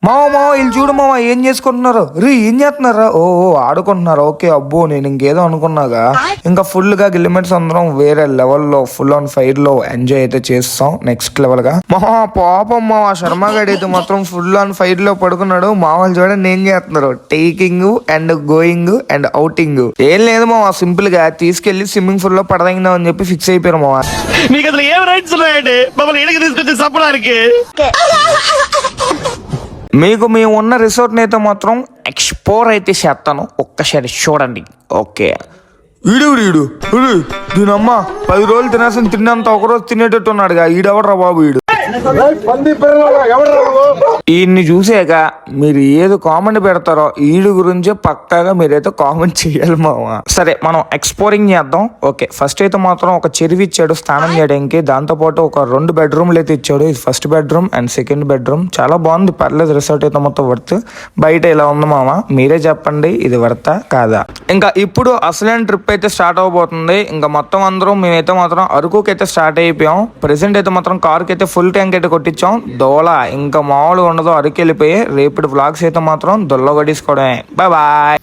మామ వీళ్ళు చూడు మామ ఏం చేసుకుంటున్నారు ఏం చేస్తున్నారా ఓ ఆడుకుంటున్నారు ఓకే అబ్బో నేను ఇంకేదో అనుకున్నాగా ఇంకా ఫుల్ గా గిలిమెంట్స్ అందరం వేరే లెవెల్లో ఫుల్ ఆన్ ఫైర్ లో ఎంజాయ్ అయితే చేస్తాం నెక్స్ట్ లెవెల్ గా పాపం మా శర్మ గడి అయితే మాత్రం ఫుల్ ఆన్ ఫైర్ లో పడుకున్నాడు మామూలు చూడండి ఏం చేస్తున్నారు taking and going and outing ఏం లేదు మామ సింపుల్ గా తీసుకెళ్లి స్విమ్మింగ్ పూల్ లో పడదగినాం అని చెప్పి ఫిక్స్ అయిపోయారు మామ మీకు అసలు ఏం రైట్స్ ఉన్నాయండి మమ్మల్ని ఇడికి తీసుకొచ్చి చంపడానికి మీకు మేము ఉన్న రిసార్ట్ని అయితే మాత్రం ఎక్స్ప్లోర్ అయితే చేస్తాను ఒక్కసారి చూడండి ఓకే ఈడు దీనమ్మ 10 రోజులు తినేసిన తిన్నంత ఒకరోజు తినేటట్టు ఉన్నాడుగా ఈడెవడరా బాబు ఈడు ఈయన్ని చూసాక మీరు ఏది కామెంట్ పెడతారో ఈడు గురించి పక్కాగా మీరైతే కామెంట్ చేయాలి మామ సరే మనం ఎక్స్ప్లోరింగ్ చేద్దాం ఓకే ఫస్ట్ అయితే మాత్రం ఒక చెరువు ఇచ్చాడు స్నానం చేయడానికి దాంతో పాటు ఒక 2 బెడ్రూమ్లు అయితే ఇచ్చాడు ఇది first bedroom and second bedroom చాలా బాగుంది పర్లేదు రిసార్ట్ అయితే మొత్తం వర్త్ బయట ఇలా ఉంది మామ మీరే చెప్పండి ఇది వర్తా కాదా ఇంకా ఇప్పుడు అసలైన ట్రిప్ అయితే స్టార్ట్ అవబోతుంది ఇంకా మొత్తం అందరం మేమైతే మాత్రం అరకుకి అయితే స్టార్ట్ అయిపోయాం ప్రెసెంట్ అయితే మాత్రం కార్కి అయితే ఫుల్ ట్యాంక్ అయితే కొట్టించాం దోల ఇంకా మామూలుగా ఉండదు అరకు వెళ్ళిపోయి రేపటి వ్లాగ్స్ అయితే మాత్రం దొల్ల కొట్టేసుకోవడమే బాయ్ బాయ్.